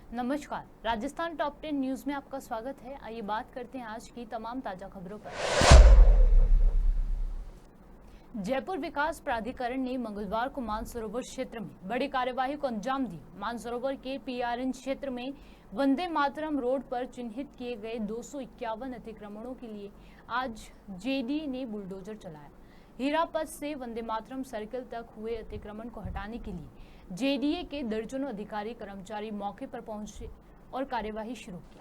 नमस्कार, Rajasthan top 10 news में आपका स्वागत है। आइए बात करते हैं आज की तमाम ताजा खबरों पर। जयपुर विकास प्राधिकरण ने मंगलवार को मानसरोवर क्षेत्र में बड़ी कार्यवाही को अंजाम दिया। मानसरोवर के पीआरएन क्षेत्र में वंदे मातरम रोड पर चिन्हित किए गए 251 अतिक्रमणों के लिए आज जेडी ने बुलडोजर चलाया। हीरापथ से वंदे मातरम सर्किल तक हुए अतिक्रमण को हटाने के लिए जेडीए के दर्जनों अधिकारी कर्मचारी मौके पर पहुंचे और कार्यवाही शुरू की।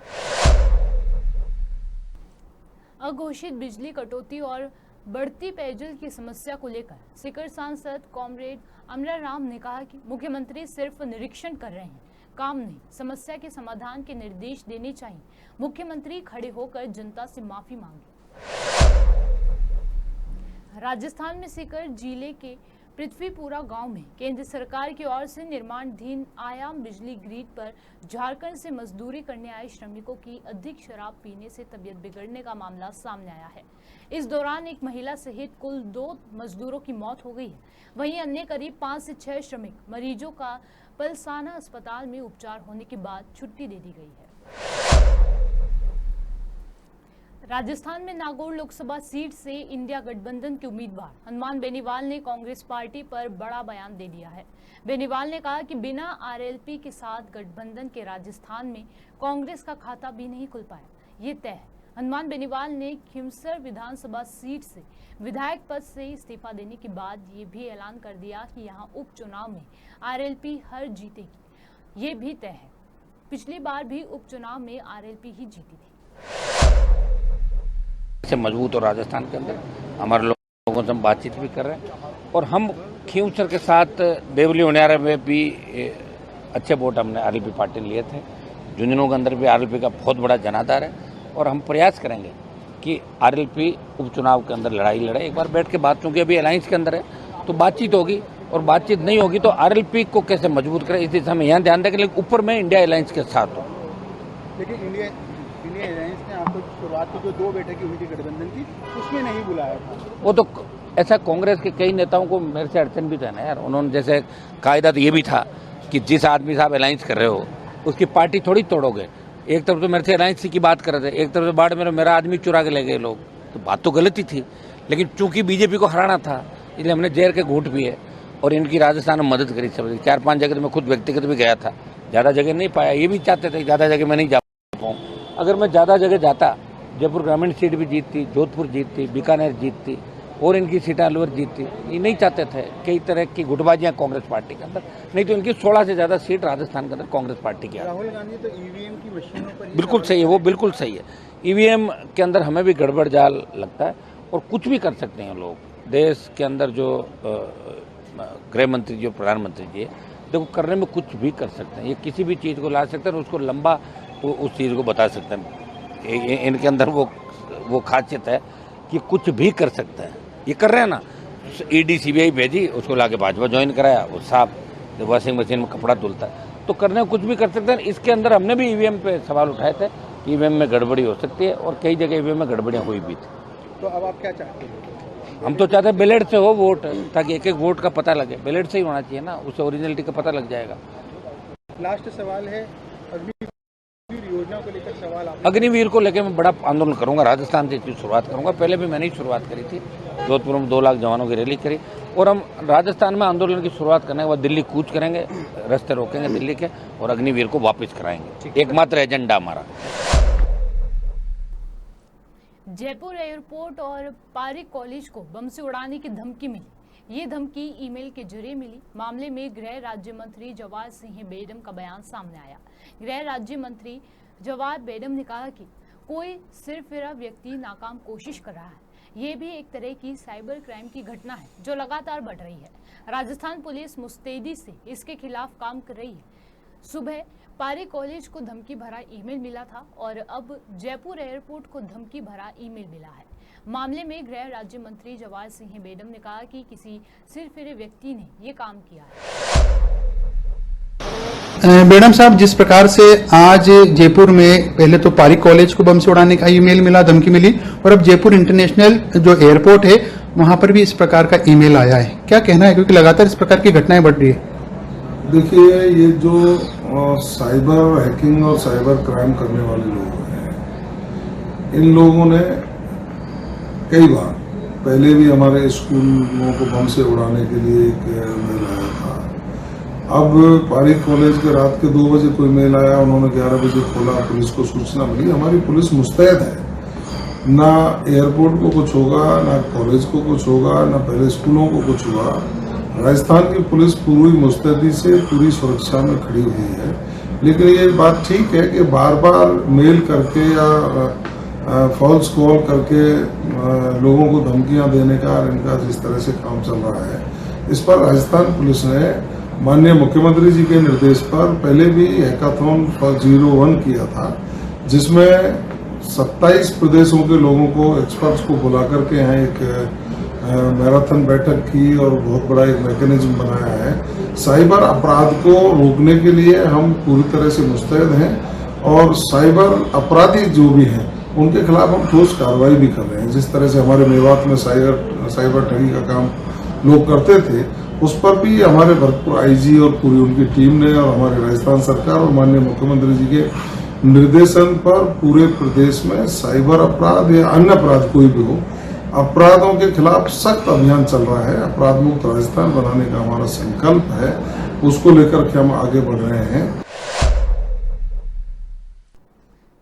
अघोषित बिजली कटौती और बढ़ती पेयजल की समस्या को लेकर सीकर सांसद कॉमरेड अमरा राम ने कहा कि मुख्यमंत्री सिर्फ निरीक्षण कर रहे हैं, काम नहीं। समस्या के समाधान के निर्देश देने चाहिए। मुख्यमंत्री खड़े होकर जनता से माफी मांगे। राजस्थान में सीकर जिले के पृथ्वीपुरा गांव में केंद्र सरकार की ओर से निर्माणाधीन आयाम बिजली ग्रिड पर झारखंड से मजदूरी करने आए श्रमिकों की अधिक शराब पीने से तबीयत बिगड़ने का मामला सामने आया है। इस दौरान एक महिला सहित कुल 2 मजदूरों की मौत हो गई है। वहीं अन्य करीब 5 से 6 श्रमिक मरीजों का पलसाना अस्पताल में उपचार होने के बाद छुट्टी दे दी गई है। राजस्थान में नागौर लोकसभा सीट से इंडिया गठबंधन के उम्मीदवार हनुमान बेनीवाल ने कांग्रेस पार्टी पर बड़ा बयान दे दिया है। बेनीवाल ने कहा कि बिना आरएलपी के साथ गठबंधन के राजस्थान में कांग्रेस का खाता भी नहीं खुल पाया, ये तय है। हनुमान बेनीवाल ने खिमसर विधानसभा सीट से विधायक पद से इस्तीफा देने के बाद ये भी ऐलान कर दिया कि यहाँ उपचुनाव में आरएलपी हर जीतेगी, ये भी तय है। पिछली बार भी उपचुनाव में आरएलपी ही जीती थी। से मजबूत और राजस्थान के अंदर हमारे लोगों से हम बातचीत भी कर रहे हैं और हम खींवसर के साथ देवली उनियारा में भी अच्छे वोट हमने आरएलपी पार्टी लिए थे। झुंझुनू के अंदर भी आरएलपी का बहुत बड़ा जनाधार है और हम प्रयास करेंगे कि आरएलपी उपचुनाव के अंदर लड़ाई लड़े। एक बार बैठ के बात, चूंकि अभी अलायंस के अंदर है तो बातचीत होगी और बातचीत नहीं होगी तो आरएलपी को कैसे मजबूत करें, इस दिशा में यहाँ ध्यान दें। लेकिन ऊपर में इंडिया अलायंस के साथ हो। लेकिन इंडिया अलायंस ने आपको शुरुआत की जो 2 बैठकें हुई थी गठबंधन की, उसमें नहीं बुलाया था। वो तो ऐसा कांग्रेस के कई नेताओं को मेरे से अड़चन भी था ना यार। उन्होंने जैसे कायदा तो ये भी था कि जिस आदमी साहब अलायंस कर रहे हो उसकी पार्टी थोड़ी तोड़ोगे। एक तरफ तो मेरे से अलायंस की बात कर रहे थे, एक तरफ से बाड़ मेरा आदमी चुरा के ले गए लोग, तो बात तो गलत ही थी। लेकिन चूंकि बीजेपी को हराना था इसलिए हमने जहर के घूंट पिए और इनकी राजस्थान में मदद करी। सब 4-5 जगह मैं खुद व्यक्तिगत भी गया था, ज़्यादा जगह नहीं पाया। ये भी चाहते थे ज़्यादा जगह मैं नहीं जा पाऊँ। अगर मैं ज़्यादा जगह जाता, जयपुर ग्रामीण सीट भी जीतती, जोधपुर जीतती, बीकानेर जीतती और इनकी सीटें अलवर जीतती। ये नहीं चाहते थे कई तरह की गुटबाजियां कांग्रेस पार्टी के अंदर, नहीं तो इनकी 16 से ज़्यादा सीट राजस्थान के अंदर कांग्रेस पार्टी की। राहुल गांधी तो ईवीएम की मशीनों पर बिल्कुल सही है, वो बिल्कुल सही है। ईवीएम के अंदर हमें भी गड़बड़ जाल लगता है और कुछ भी कर सकते हैं लोग। देश के अंदर जो गृह मंत्री जो प्रधानमंत्री जी है, देखो करने में कुछ भी कर सकते हैं। ये किसी भी चीज़ को ला सकते हैं और उसको लंबा उस चीज़ को बता सकते हैं। इनके अंदर वो खासियत है कि कुछ भी कर सकते हैं। ये कर रहे हैं ना, ईडी सीबीआई भेजी, उसको लाके भाजपा ज्वाइन कराया, वो साहब वॉशिंग मशीन में कपड़ा धुलता है, तो करने कुछ भी कर सकते हैं। इसके अंदर हमने भी ईवीएम पे सवाल उठाए थे, ईवीएम में गड़बड़ी हो सकती है और कई जगह ईवीएम में गड़बड़ियाँ हुई भी थी। तो अब आप क्या चाहते हैं? हम तो चाहते हैं बैलेट से हो वोट, ताकि एक एक वोट का पता लगे। बैलेट से ही होना चाहिए ना, उससे ओरिजिनलिटी का पता लग जाएगा। लास्ट सवाल है, योजना को लेकर सवाल। अग्निवीर को लेकर मैं बड़ा आंदोलन करूंगा, राजस्थान से इसकी शुरुआत करूंगा। पहले भी मैंने ही शुरुआत करी थी, जोधपुर में 2 लाख जवानों की रैली करी और हम राजस्थान में आंदोलन की शुरुआत करने के बाद दिल्ली कूच करेंगे, रास्ते रोकेंगे दिल्ली के और अग्निवीर को वापस कराएंगे। एकमात्र एजेंडा हमारा। जयपुर एयरपोर्ट और पारिक कॉलेज को बम से उड़ाने की धमकी मिली। ये धमकी ईमेल के जरिए मिली। मामले में गृह राज्य मंत्री जवाहर सिंह बेडम का बयान सामने आया। गृह राज्य मंत्री जवाहर बेडम ने कहा कि कोई सिरफिरा व्यक्ति नाकाम कोशिश कर रहा है। ये भी एक तरह की साइबर क्राइम की घटना है जो लगातार बढ़ रही है। राजस्थान पुलिस मुस्तैदी से इसके खिलाफ काम कर रही है। सुबह पारिक कॉलेज को धमकी भरा ईमेल मिला था और अब जयपुर एयरपोर्ट को धमकी भरा ईमेल मिला है। मामले में गृह राज्य मंत्री जवाहर सिंह बेडम ने कहा कि किसी सिरफिरे व्यक्ति ने ये काम किया है। बेडम साहब, जिस प्रकार से आज जयपुर में पहले तो पारिक कॉलेज को बम से उड़ाने का ईमेल मिला, धमकी मिली, और अब जयपुर इंटरनेशनल जो एयरपोर्ट है वहां पर भी इस प्रकार का ईमेल आया है, क्या कहना है? क्योंकि लगातार इस प्रकार की घटनाएं बढ़ रही है। देखिए, ये जो और साइबर हैकिंग और साइबर क्राइम करने वाले लोग हैं। इन लोगों ने कई बार पहले भी हमारे स्कूलों को बम से उड़ाने के लिए एक मेल आया था। अब पारिक कॉलेज के रात के 2 बजे कोई मेल आया, उन्होंने 11 बजे खोला, पुलिस को सूचना मिली। हमारी पुलिस मुस्तैद है, ना एयरपोर्ट को कुछ होगा, ना कॉलेज को कुछ होगा, ना पहले स्कूलों को कुछ हुआ। राजस्थान की पुलिस पूरी मुस्तैदी से पूरी सुरक्षा में खड़ी हुई है। लेकिन ये बात ठीक है कि बार बार मेल करके या फॉल्स कॉल करके लोगों को धमकियां देने का और इनका जिस तरह से काम चल रहा है, इस पर राजस्थान पुलिस ने माननीय मुख्यमंत्री जी के निर्देश पर पहले भी हैकाथॉन 01 किया था, जिसमें 27 प्रदेशों के लोगों को, एक्सपर्ट्स को बुला करके यहाँ एक मैराथन बैठक की और बहुत बड़ा एक मैकेनिज्म बनाया है। साइबर अपराध को रोकने के लिए हम पूरी तरह से मुस्तैद हैं और साइबर अपराधी जो भी हैं उनके खिलाफ हम ठोस कार्रवाई भी कर रहे हैं। जिस तरह से हमारे मेवात में साइबर ठगी का काम लोग करते थे, उस पर भी हमारे भरतपुर आईजी और पूरी उनकी टीम ने और हमारे राजस्थान सरकार और माननीय मुख्यमंत्री जी के निर्देशन पर पूरे प्रदेश में साइबर अपराध या अन्य अपराध कोई भी हो, अपराधों के खिलाफ सख्त अभियान चल रहा है। अपराध मुक्त राजस्थान बनाने का हमारा संकल्प है, उसको लेकर के हम आगे बढ़ रहे हैं।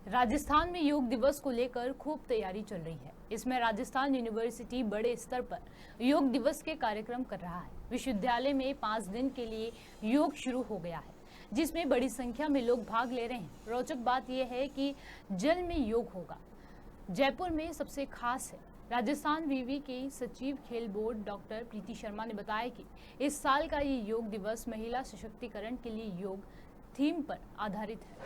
राजस्थान में योग दिवस को लेकर खूब तैयारी चल रही है। इसमें राजस्थान यूनिवर्सिटी बड़े स्तर पर योग दिवस के कार्यक्रम कर रहा है। विश्वविद्यालय में 5 दिन के लिए योग शुरू हो गया है, जिसमें बड़ी संख्या में लोग भाग ले रहे हैं। रोचक बात यह है कि जल में योग होगा। जयपुर में सबसे खास है। राजस्थान विवि के सचिव खेल बोर्ड डॉक्टर प्रीति शर्मा ने बताया कि इस साल का ये योग दिवस महिला सशक्तिकरण के लिए योग थीम पर आधारित है।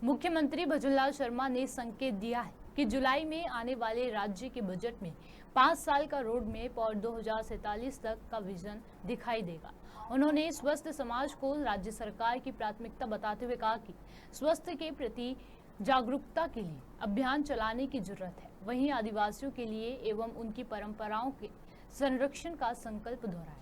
मुख्यमंत्री भजनलाल शर्मा ने संकेत दिया है कि जुलाई में आने वाले राज्य के बजट में 5 साल का रोड मैप और 2047 तक का विजन दिखाई देगा। उन्होंने स्वस्थ समाज को राज्य सरकार की प्राथमिकता बताते हुए कहा कि स्वास्थ्य के प्रति जागरूकता के लिए अभियान चलाने की जरूरत है। वहीं आदिवासियों के लिए एवं उनकी परंपराओं के संरक्षण का संकल्प दोहराया।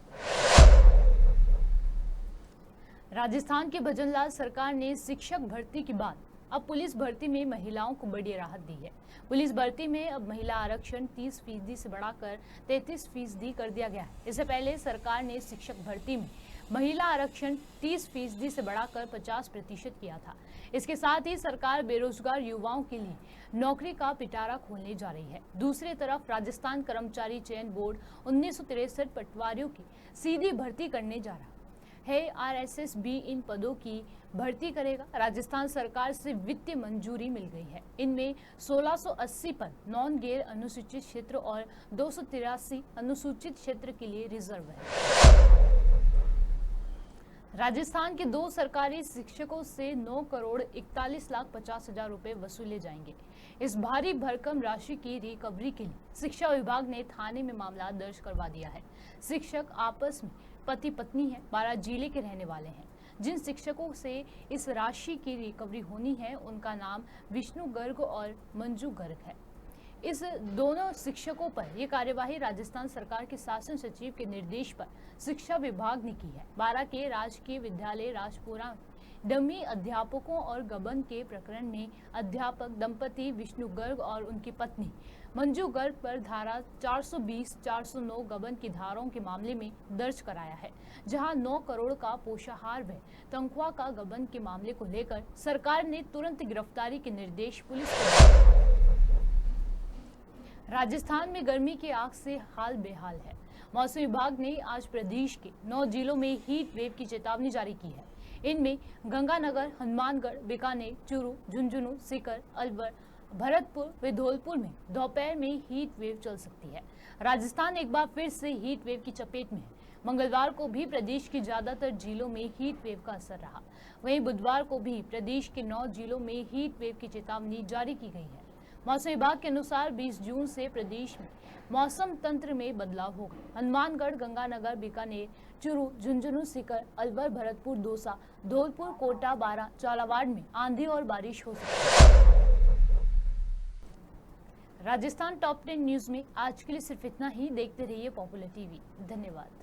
राजस्थान के भजनलाल सरकार ने शिक्षक भर्ती के बाद अब पुलिस भर्ती में महिलाओं को बड़ी राहत दी है। पुलिस भर्ती में अब महिला आरक्षण 30% से बढ़ाकर 33% कर दिया गया है। इससे पहले सरकार ने शिक्षक भर्ती में महिला आरक्षण 30% से बढ़ाकर 50% किया था। इसके साथ ही सरकार बेरोजगार युवाओं के लिए नौकरी का पिटारा खोलने जा रही है। दूसरी तरफ राजस्थान कर्मचारी चयन बोर्ड 1963 पटवारियों की सीधी भर्ती करने जा रहा है। आरएसएस भी इन पदों की भर्ती करेगा। राजस्थान सरकार से वित्तीय मंजूरी मिल गई है। इनमें 1680 पद नॉन गैर अनुसूचित क्षेत्र और 283 अनुसूचित क्षेत्र के लिए रिजर्व है। राजस्थान के 2 सरकारी शिक्षकों से 9,41,50,000 रुपए वसूले जाएंगे। इस भारी भरकम राशि की रिकवरी के लिए शिक्षा विभाग ने थाने में मामला दर्ज करवा दिया है। शिक्षक आपस में पति पत्नी हैं, 12 जिले के रहने वाले हैं। जिन शिक्षकों से इस राशि की रिकवरी होनी है उनका नाम विष्णु गर्ग और मंजू गर्ग है। इस दोनों शिक्षकों पर यह कार्यवाही राजस्थान सरकार के शासन सचिव के निर्देश पर शिक्षा विभाग ने की है। 12 के राजकीय विद्यालय राजपुरा डमी अध्यापकों और गबन के प्रकरण में अध्यापक दंपति विष्णु गर्ग और उनकी पत्नी मंजू गर्ग पर धारा 420, 409 गबन की धाराओं के मामले में दर्ज कराया है, जहां 9 करोड़ का पोषाहार व तनख्वाह का गबन के मामले को लेकर सरकार ने तुरंत गिरफ्तारी के निर्देश पुलिस को दिए। राजस्थान में गर्मी की आग से हाल बेहाल है। मौसम विभाग ने आज प्रदेश के 9 जिलों में हीट वेव की चेतावनी जारी की है। इनमें गंगानगर, हनुमानगढ़, बीकानेर, चूरू, झुंझुनू, सीकर, अलवर, भरतपुर व धौलपुर में दोपहर में हीट वेव चल सकती है। राजस्थान एक बार फिर से हीट वेव की चपेट में है। मंगलवार को भी प्रदेश के ज्यादातर जिलों में हीट वेव का असर रहा। वहीं बुधवार को भी प्रदेश के 9 जिलों में हीट वेव की चेतावनी जारी की गई है। मौसम विभाग के अनुसार 20 जून से प्रदेश में मौसम तंत्र में बदलाव होगा। हनुमानगढ़, गंगानगर, बीकानेर, चूरू, झुंझुनू, सीकर, अलवर, भरतपुर, दौसा, धौलपुर, कोटा, बारां, झालावाड़ में आंधी और बारिश हो सकती है। राजस्थान टॉप 10 न्यूज में आज के लिए सिर्फ इतना ही। देखते रहिए पॉपुलर टीवी। धन्यवाद।